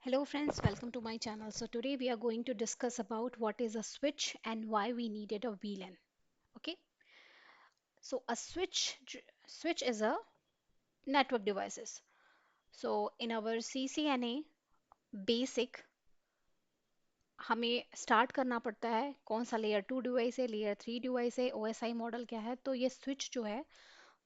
Hello friends, welcome to my channel. So today we are going to discuss about what is a switch and why we needed a VLAN. Okay, so a switch is a network devices. So in our CCNA basic हमें start करना पड़ता है कौन सा layer 2 device है, layer 3 device है, OSI model क्या है। तो ये स्विच जो है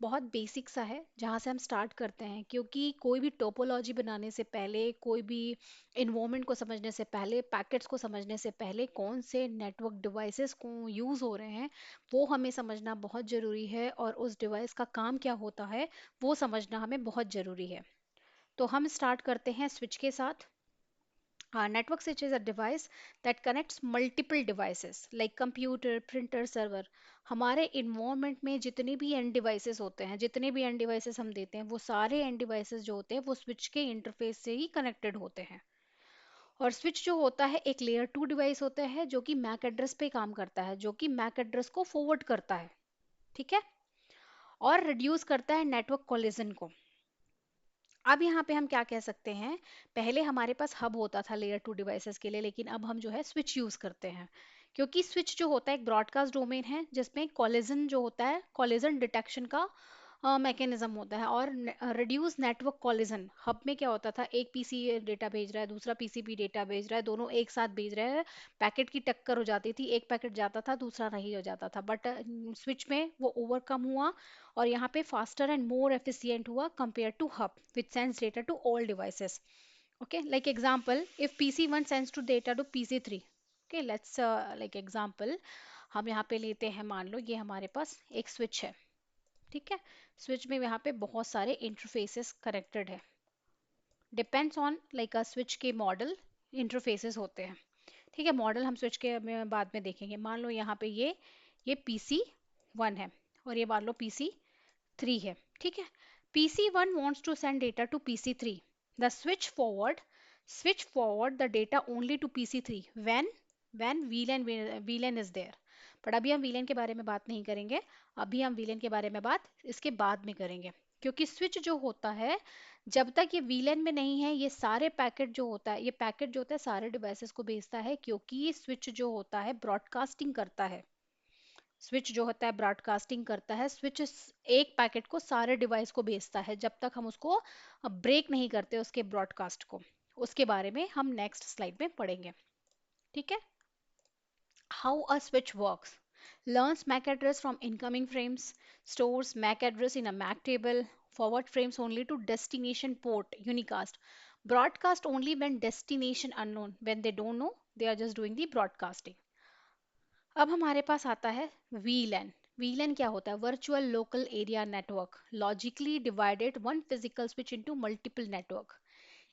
बहुत बेसिक सा है जहाँ से हम स्टार्ट करते हैं, क्योंकि कोई भी टोपोलॉजी बनाने से पहले, कोई भी इन्वायरमेंट को समझने से पहले, पैकेट्स को समझने से पहले कौन से नेटवर्क डिवाइसेस को यूज़ हो रहे हैं वो हमें समझना बहुत ज़रूरी है, और उस डिवाइस का काम क्या होता है वो समझना हमें बहुत ज़रूरी है। तो हम स्टार्ट करते हैं स्विच के साथ। Network switch is a device that connects multiple devices like computer, printer, server. हमारे इन्वायरमेंट में जितने भी एंड डिवाइसेस होते हैं, जितने भी एंड डिवाइसेस हम देते हैं, वो सारे एंड डिवाइसेस जो होते हैं वो स्विच के इंटरफेस से ही कनेक्टेड होते हैं। और स्विच जो होता है एक लेयर 2 डिवाइस होता है जो कि मैक एड्रेस पे काम करता है, जो कि मैक एड्रेस को फॉरवर्ड करता है, ठीक है, और रिड्यूस करता है नेटवर्क कोलिजन को। अब यहाँ पे हम क्या कह सकते हैं, पहले हमारे पास हब होता था लेयर 2 डिवाइसेस के लिए, लेकिन अब हम जो है स्विच यूज करते हैं, क्योंकि स्विच जो होता है एक ब्रॉडकास्ट डोमेन है जिसमें कॉलिजन जो होता है, कॉलिजन डिटेक्शन का मैकेनिज्म होता है, और रिड्यूस नेटवर्क कॉलिजन। हब में क्या होता था, एक पीसी डेटा भेज रहा है, दूसरा पीसी भी डेटा भेज रहा है, दोनों एक साथ भेज रहे हैं, पैकेट की टक्कर हो जाती थी, एक पैकेट जाता था दूसरा नहीं हो जाता था, बट स्विच में वो ओवरकम हुआ और यहाँ पे फास्टर एंड मोर एफिशिएंट हुआ compare to hub which sends data to all devices. Okay, like example, if PC1 sends to data to PC3, okay, let's like example, हम यहाँ पे लेते हैं, मान लो ये हमारे पास एक स्विच है, ठीक है। स्विच में यहाँ पे बहुत सारे इंटरफेसेस कनेक्टेड है, depends on like a switch के मॉडल इंटरफेसेस होते हैं, ठीक है। मॉडल हम स्विच के में बाद में देखेंगे। मान लो यहाँ पे ये PC1 है और ये मान लो PC3 है, ठीक है। PC1 wants to send data to PC3. The switch forward the data only to PC3 when VLAN is there. पर अभी हम VLAN के बारे में बात नहीं करेंगे, अभी हम VLAN के बारे में बात इसके बाद में करेंगे, क्योंकि स्विच जो होता है जब तक ये VLAN में नहीं है, ये सारे पैकेट जो होता है, ये पैकेट जो होता है सारे डिवाइसेस को भेजता है, क्योंकि स्विच जो होता है ब्रॉडकास्टिंग करता है। स्विच जो होता है ब्रॉडकास्टिंग करता है, स्विच एक पैकेट को सारे डिवाइस को भेजता है जब तक हम उसको ब्रेक नहीं करते उसके ब्रॉडकास्ट को। उसके बारे में हम नेक्स्ट स्लाइड में पढ़ेंगे, ठीक है। How a switch works: learns MAC address from incoming frames, stores MAC address in a MAC table, forward frames only to destination port unicast, broadcast only when destination unknown, when they don't know they are just doing the broadcasting. अब हमारे पास आता है VLAN। VLAN क्या होता है? Virtual local area network, logically divided one physical switch into multiple network.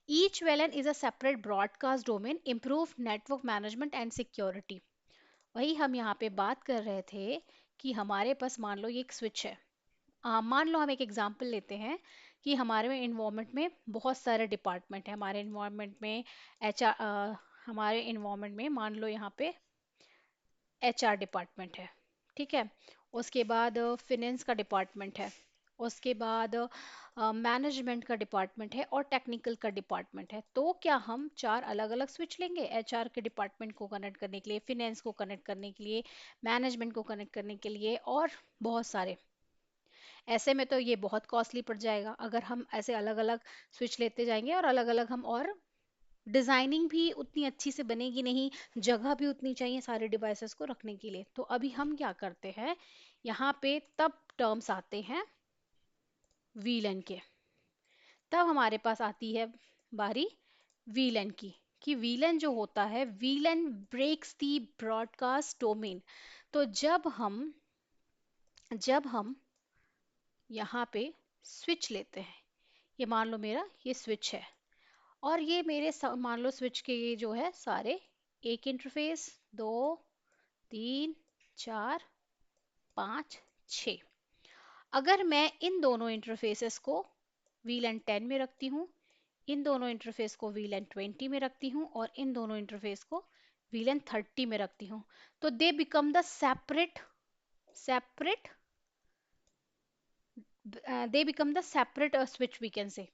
Each VLAN is a separate broadcast domain, improve network management and security. वही हम यहाँ पे बात कर रहे थे कि हमारे पास मान लो ये एक स्विच है। मान लो हम एक एग्जांपल लेते हैं कि हमारे इन्वायरमेंट में बहुत सारे डिपार्टमेंट है, हमारे इन्वायरमेंट में हमारे इन्वायरमेंट में मान लो यहाँ पे HR डिपार्टमेंट है, ठीक है। उसके बाद फिनेंस का डिपार्टमेंट है, उसके बाद मैनेजमेंट का डिपार्टमेंट है, और टेक्निकल का डिपार्टमेंट है। तो क्या हम चार अलग अलग स्विच लेंगे HR के डिपार्टमेंट को कनेक्ट करने के लिए, फिनेंस को कनेक्ट करने के लिए, मैनेजमेंट को कनेक्ट करने के लिए, और बहुत सारे? ऐसे में तो ये बहुत कॉस्टली पड़ जाएगा अगर हम ऐसे अलग अलग स्विच लेते जाएंगे, और अलग अलग हम, और डिजाइनिंग भी उतनी अच्छी से बनेगी नहीं, जगह भी उतनी चाहिए सारे डिवाइसेस को रखने के लिए। तो अभी हम क्या करते हैं, यहाँ पे तब टर्म्स आते हैं VLAN के, तब हमारे पास आती है बारी VLAN की, कि VLAN जो होता है, VLAN ब्रेक्स दी ब्रॉडकास्ट डोमेन। तो जब हम यहाँ पे स्विच लेते हैं, ये मान लो मेरा ये स्विच है, और ये मेरे मान लो स्विच के ये जो है सारे, एक इंटरफेस, दो, तीन, चार, पाँच, छ। अगर मैं इन दोनों इंटरफेसेस को VLAN 10 में रखती हूँ, इन दोनों इंटरफेस को VLAN 20 में रखती हूँ, और इन दोनों इंटरफेस को VLAN 30 में रखती हूँ, तो they become the separate they become the separate switch, we can say.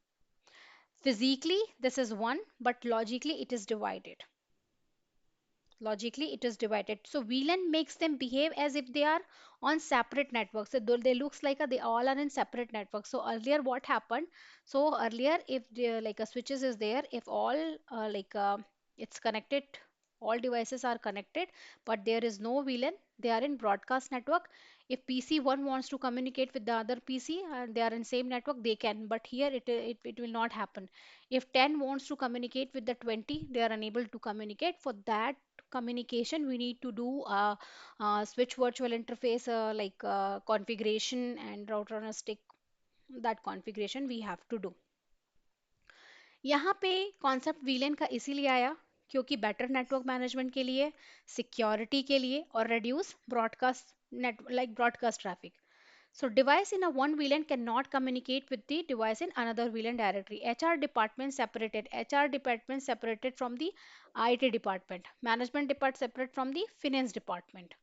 Physically this is one, but logically it is divided. Logically it is divided, so VLAN makes them behave as if they are on separate networks. So though they looks like they all are in separate networks. So earlier what happened, so earlier if the, like a switches is there, if all it's connected, all devices are connected, but there is no VLAN, they are in broadcast network. If PC1 wants to communicate with the other PC and they are in same network, they can, but here it will not happen. If 10 wants to communicate with the 20, they are unable to communicate. For that communication we need to do switch virtual interface configuration and router on a stick, that configuration we have to do. यहाँ पे concept VLAN का इसीलिए आया क्योंकि better network management के लिए, security के लिए और reduce broadcast net like broadcast traffic. So device in a one VLAN cannot communicate with the device in another VLAN directly. HR department separated from the IT department. Management department separate from the finance department.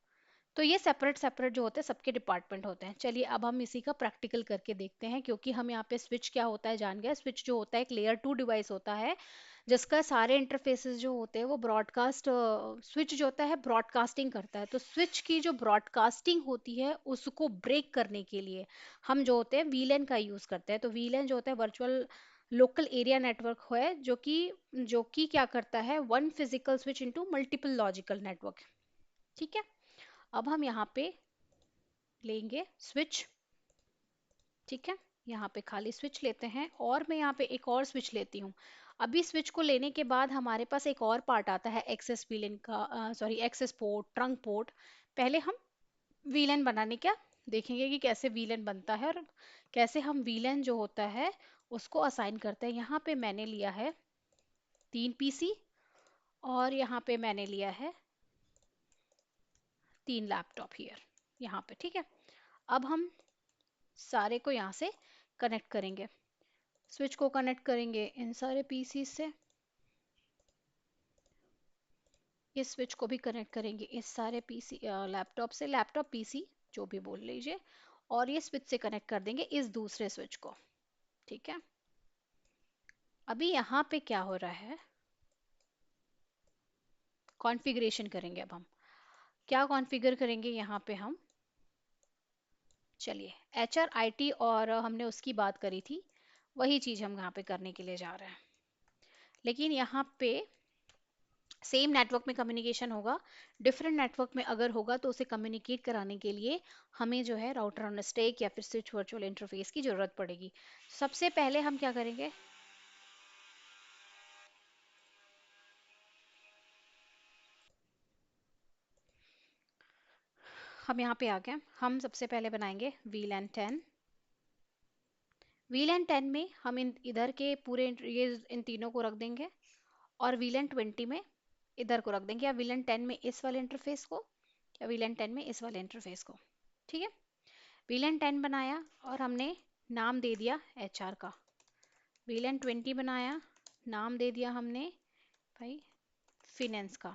तो ये separate separate जो होते हैं सबके department होते हैं। चलिए अब हम इसी का प्रैक्टिकल करके देखते हैं, क्योंकि हम यहाँ पे स्विच क्या होता है जान गए। स्विच जो होता है एक लेयर टू डिवाइस होता है जिसका सारे इंटरफेसेस जो होते हैं वो ब्रॉडकास्ट, स्विच जो होता है ब्रॉडकास्टिंग करता है। तो स्विच की जो ब्रॉडकास्टिंग होती है उसको ब्रेक करने के लिए हम जो होते हैं वीलैन का यूज करते हैं। तो वीलैन जो होता है वर्चुअल लोकल एरिया नेटवर्क है, जो कि क्या करता है, one physical switch into multiple logical network. ठीक है, अब हम यहाँ पे लेंगे स्विच। ठीक है, यहाँ पे खाली स्विच लेते हैं और मैं यहाँ पे एक और स्विच लेती हूँ। अभी स्विच को लेने के बाद हमारे पास एक और पार्ट आता है एक्सेस वीलन का, sorry access port, trunk port. पहले हम वीलन बनाने क्या देखेंगे कि कैसे वीलन बनता है और कैसे हम वीलन जो होता है उसको असाइन करते हैं। यहाँ पे मैंने लिया है 3 PC और यहाँ पे मैंने लिया है 3 लैपटॉप हियर यहाँ पे। ठीक है, अब हम सारे को यहाँ से कनेक्ट करेंगे। स्विच को कनेक्ट करेंगे इन सारे पीसी से, इस स्विच को भी कनेक्ट करेंगे इस सारे पीसी लैपटॉप से, लैपटॉप पीसी जो भी बोल लीजिए, और ये स्विच से कनेक्ट कर देंगे इस दूसरे स्विच को। ठीक है, अभी यहाँ पे क्या हो रहा है, कॉन्फ़िगरेशन करेंगे। अब हम क्या कॉन्फ़िगर करेंगे यहाँ पे हम, चलिए HRIT और हमने उसकी बात करी थी, वही चीज़ हम यहाँ पे करने के लिए जा रहे हैं। लेकिन यहाँ पे सेम नेटवर्क में कम्युनिकेशन होगा, डिफरेंट नेटवर्क में अगर होगा तो उसे कम्युनिकेट कराने के लिए हमें जो है राउटर ऑन स्टैक या फिर स्विच वर्चुअल इंटरफेस की जरूरत पड़ेगी। सबसे पहले हम क्या करेंगे, हम यहाँ पे आ गए। हम सबसे पहले बनाएंगे VLAN 10। VLAN 10 में हम इन इधर के पूरे ये इन तीनों को रख देंगे और VLAN 20 में इधर को रख देंगे, या VLAN 10 में इस वाले इंटरफेस को, या VLAN 10 में इस वाले इंटरफेस को। ठीक है, VLAN 10 बनाया और हमने नाम दे दिया HR का। VLAN 20 बनाया, नाम दे दिया हमने भाई फिनेंस का।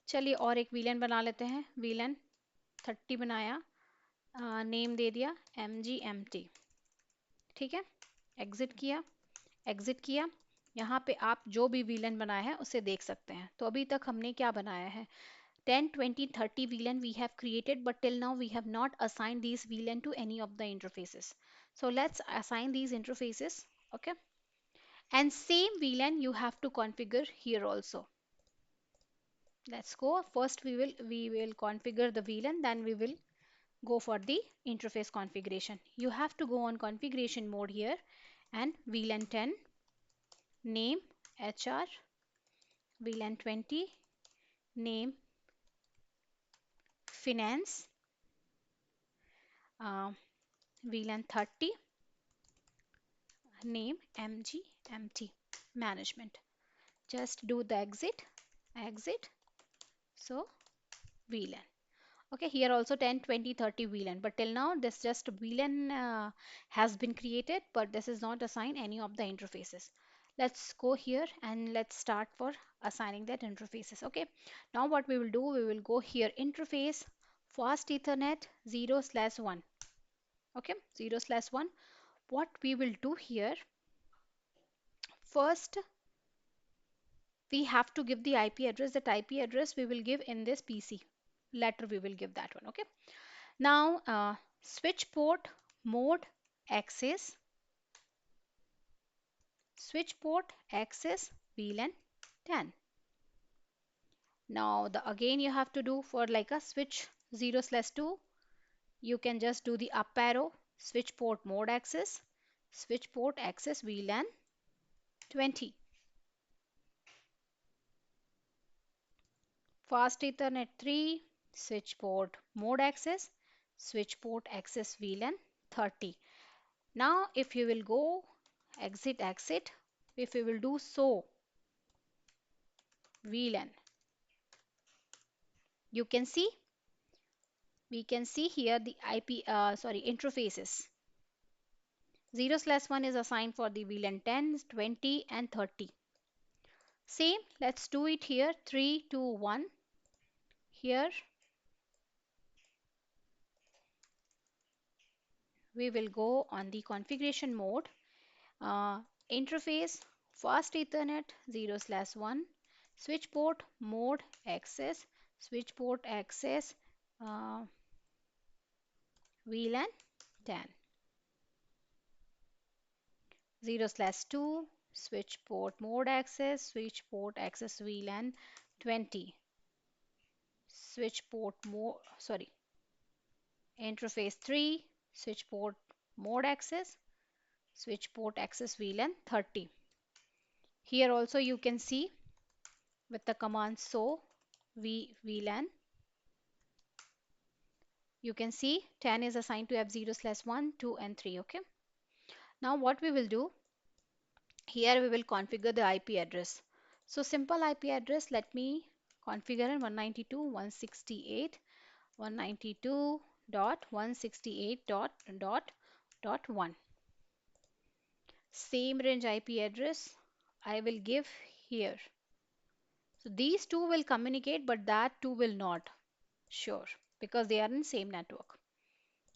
चलिए और एक VLAN बना लेते हैं, VLAN 30 बनाया, नेम दे दिया MGMT। ठीक है, एग्जिट किया, एग्जिट किया। यहाँ पे आप जो भी VLAN बनाया है उसे देख सकते हैं। तो अभी तक हमने क्या बनाया है, 10, 20, 30 VLAN we have created, but till now we have not assigned these VLAN to any of the interfaces. So let's assign these interfaces. Okay, and same VLAN you have to configure here also. Let's go. First we will configure the VLAN, then we will go for the interface configuration. You have to go on configuration mode here and VLAN 10 name HR, VLAN 20 name finance, uh, VLAN 30 name MGMT management. Just do the exit, exit. So VLAN. Okay, here also 10, 20, 30 VLAN, but till now this just VLAN has been created, but this is not assigned any of the interfaces. Let's go here and let's start for assigning that interfaces. Okay, now what we will do, we will go here interface fast Ethernet 0/1. Okay, 0/1. What we will do here, First, we have to give the IP address. That IP address we will give in this PC. Later we will give that one. Okay. Now, switch port mode access, switch port access VLAN 10. Now, the again you have to do for like a switch 0/2, you can just do the up arrow, switch port mode access, switch port access VLAN 20. Fast Ethernet 3, switch port mode access, switch port access VLAN 30. Now, if you will go exit, if you will do so VLAN, you can see, we can see here the interfaces. 0/1 is assigned for the VLAN 10, 20 and 30. Same, let's do it here. 3, 2, 1. Here we will go on the configuration mode. Interface fast Ethernet 0/1, switch port mode access, switch port access uh, VLAN 10, 0/2, switch port mode access, switch port access VLAN 20, switch port mode, interface 3, switch port mode access, switch port access VLAN 30. Here also you can see with the command so VLAN, you can see 10 is assigned to F0/1, 2 and 3. Okay. Now what we will do, here we will configure the IP address. So simple IP address, let me configure in 192.168.168.1. Same range IP address I will give here. So these two will communicate, but that two will not. Sure, because they are in same network.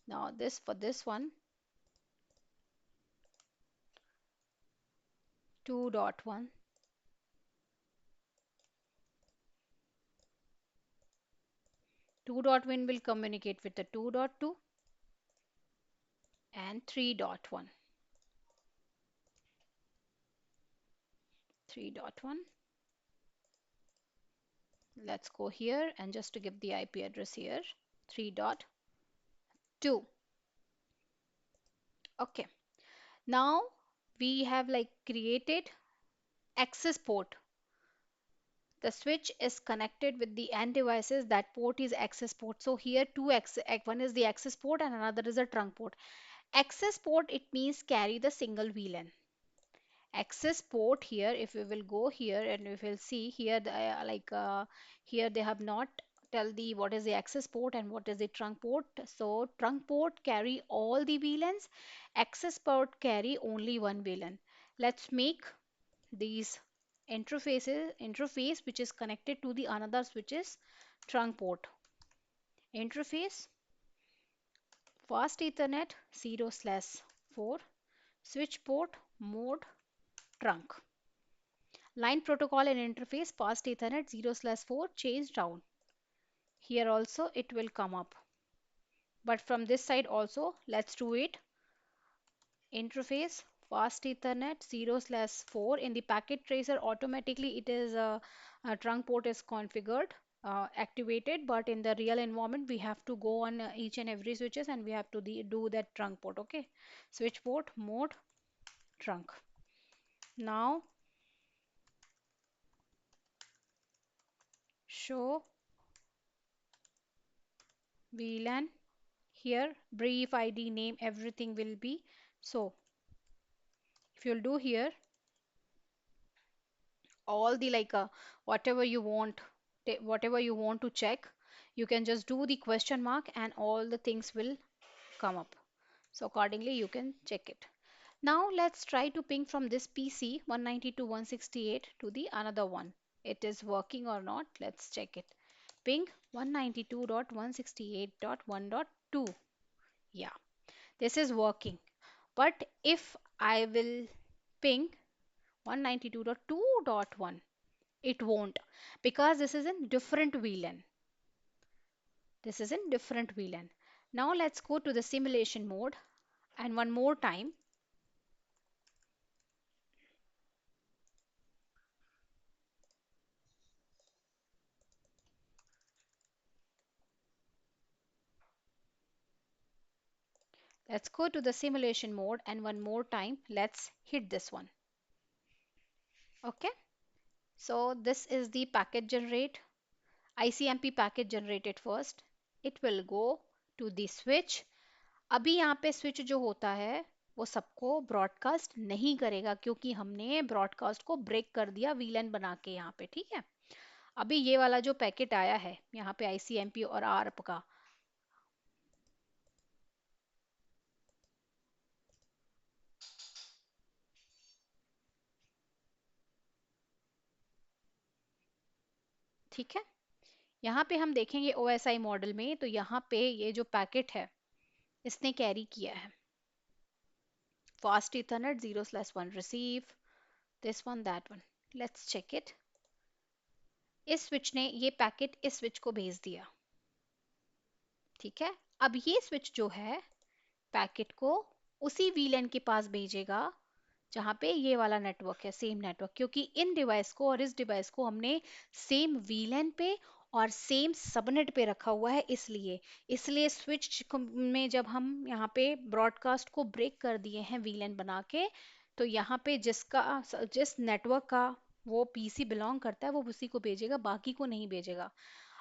Now this for this one, 2.1, 2.1 will communicate with the 2.2 and 3.1. 3.1. Let's go here and just to give the IP address here, 3.2. Okay. Now we have like created access port. The switch is connected with the end devices. That port is access port. So here one is the access port and another is a trunk port. Access port, it means carry the single VLAN. Access port here, if we will go here and we will see here here they have not tell the what is the access port and what is the trunk port. So trunk port carry all the VLANs, access port carry only one VLAN. Let's make these interface which is connected to the another switches trunk port. Interface fast Ethernet 0/4, switch port mode trunk. Line protocol and interface fast Ethernet 0/4 change down. Here also it will come up. But from this side also, let's do it. Interface fast Ethernet 0/4. In the packet tracer, automatically it is a trunk port is configured, activated. But in the real environment, we have to go on each and every switches and we have to do that trunk port. Okay. Switch port mode trunk. Now show VLAN. Here brief ID name everything will be. So if you'll do here all the whatever you want, whatever you want to check, you can just do the question mark and all the things will come up. So accordingly you can check it. Now let's try to ping from this PC 192.168 to the another one. It is working or not, let's check it. Ping 192.168.1.2. Yeah, this is working. But if I will ping 192.2.1. It won't, because this is in different VLAN. This is in different VLAN. Now let's go to the simulation mode, and one more time. Let's go to the simulation mode, and one more time let's hit this one. Okay, so this is the packet generate. ICMP packet generated first. It will go to the switch. अभी यहाँ पे switch जो होता है वो सबको broadcast नहीं करेगा, क्योंकि हमने ब्रॉडकास्ट को ब्रेक कर दिया वीलन बना के यहाँ पे, ठीक है। अभी ये वाला जो पैकेट आया है यहाँ पे आईसीएमपी और आरप का, ठीक है। यहाँ पे हम देखेंगे ओएसआई मॉडल में, तो यहाँ पे ये जो पैकेट है इसने कैरी किया है fast ethernet 0/1 receive this one that one. Let's check it. इस स्विच ने ये पैकेट इस स्विच को भेज दिया, ठीक है। अब ये स्विच जो है पैकेट को उसी वीलन के पास भेजेगा जहां पे ये वाला नेटवर्क है, सेम नेटवर्क, क्योंकि इन डिवाइस को और इस डिवाइस को हमने सेम वीलन पे और सेम सबनेट पे रखा हुआ है, इसलिए इसलिए स्विच में जब हम यहाँ पे ब्रॉडकास्ट को ब्रेक कर दिए हैं वीलन बना के, तो यहाँ पे जिस नेटवर्क का वो पीसी बिलोंग करता है वो उसी को भेजेगा, बाकी को नहीं भेजेगा।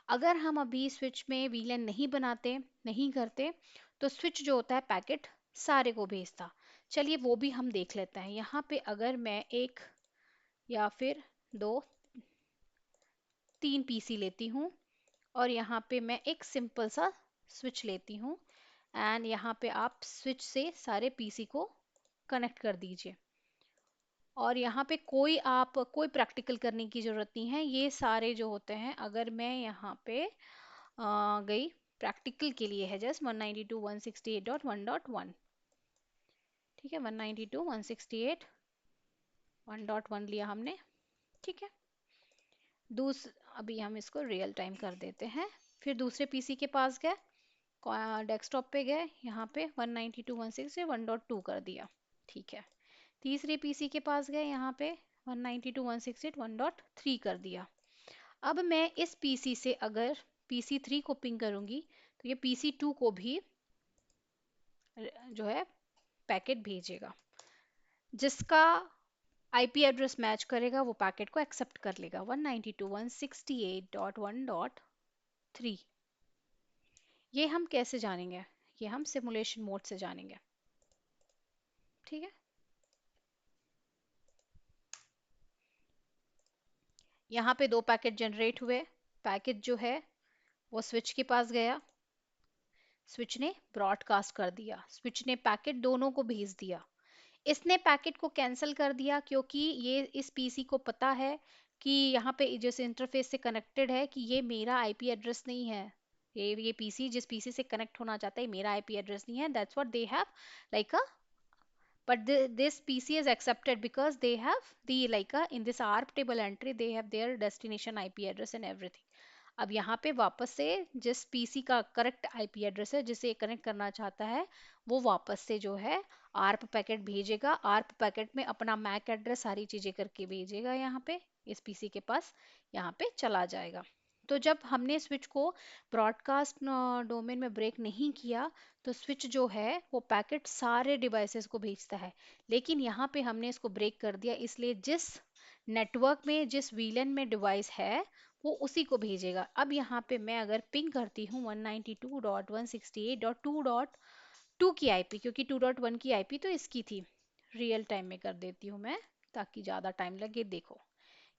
अगर हम अभी स्विच में वीलन नहीं बनाते, नहीं करते, तो स्विच जो होता है पैकेट सारे को भेजता। चलिए वो भी हम देख लेते हैं। यहाँ पे अगर मैं एक या फिर दो, तीन पीसी लेती हूँ, और यहाँ पे मैं एक सिंपल सा स्विच लेती हूँ, एंड यहाँ पे आप स्विच से सारे पीसी को कनेक्ट कर दीजिए। और यहाँ पे कोई प्रैक्टिकल करने की जरूरत नहीं है, ये सारे जो होते हैं, अगर मैं यहाँ पे गई, प्रैक्टिकल के लिए है जस्ट 192.168.1.1, ठीक है। 192.168.1.1 लिया हमने, ठीक है। दूस अभी हम इसको रियल टाइम कर देते हैं। फिर दूसरे पीसी के पास गए, डेस्कटॉप पे गए, यहाँ पे 192.168.1.2 कर दिया, ठीक है। तीसरे पीसी के पास गए, यहाँ पे 192.168.1.3 कर दिया। अब मैं इस पीसी से अगर पीसी 3 को पिंग करूंगी, तो ये पीसी 2 को भी जो है पैकेट भेजेगा। जिसका आईपी एड्रेस मैच करेगा वो पैकेट को एक्सेप्ट कर लेगा। 192.168.1.3। ये हम कैसे जानेंगे? ये हम सिमुलेशन मोड से जानेंगे, ठीक है। यहाँ पे दो पैकेट जनरेट हुए। पैकेट जो है वो स्विच के पास गया, स्विच ने ब्रॉडकास्ट कर दिया, स्विच ने पैकेट दोनों को भेज दिया। इसने पैकेट को कैंसिल कर दिया, क्योंकि ये इस पीसी को पता है कि यहाँ पे जिस इंटरफेस से कनेक्टेड है कि ये मेरा आईपी एड्रेस नहीं है। ये पीसी जिस पीसी से कनेक्ट होना चाहता है मेरा आईपी एड्रेस नहीं है। That's what they have like a, but this PC is accepted because they have the like a in this ARP table entry they have their destination IP address and everything. अब यहाँ पे वापस से जिस PC का correct IP address है जिसे connect करना चाहता है, वो वापस से जो है आर्प पैकेट भेजेगा। आर्प पैकेट में अपना मैक एड्रेस सारी चीजें करके भेजेगा, यहाँ पे इस पीसी के पास यहाँ पे चला जाएगा। तो जब हमने स्विच को ब्रॉडकास्ट डोमेन में ब्रेक नहीं किया, तो स्विच जो है वो पैकेट सारे डिवाइसेस को भेजता है। लेकिन यहाँ पे हमने इसको ब्रेक कर दिया, इसलिए जिस नेटवर्क में जिस वीलन में डिवाइस है वो उसी को भेजेगा। अब यहाँ पे मैं अगर पिंग करती हूँ 192.168.2.2 की आईपी, क्योंकि 2.1 की आईपी तो इसकी थी, रियल टाइम में कर देती हूँ मैं ताकि ज़्यादा टाइम लगे। देखो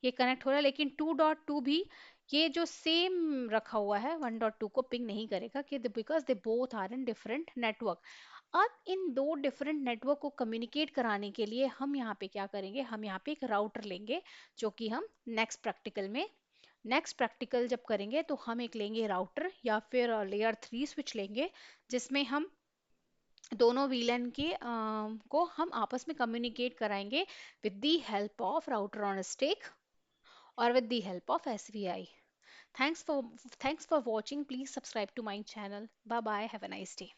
ये कनेक्ट हो रहा है, लेकिन 2.2 भी ये जो सेम रखा हुआ है 1.2 को पिंग नहीं करेगा, कि because they both are in different network. अब इन दो डिफरेंट नेटवर्क को कम्युनिकेट कराने के लिए हम यहाँ पे क्या करेंगे, हम यहाँ पे एक राउटर लेंगे, जो कि हम नेक्स्ट प्रैक्टिकल जब करेंगे तो हम एक लेंगे राउटर या फिर लेयर 3 स्विच लेंगे, जिसमें हम दोनों वीलन के को हम आपस में कम्युनिकेट कराएंगे with the help of router on stick और with the help of SVI. Thanks for thanks for watching. Please subscribe to my channel. Bye bye. Have a nice day.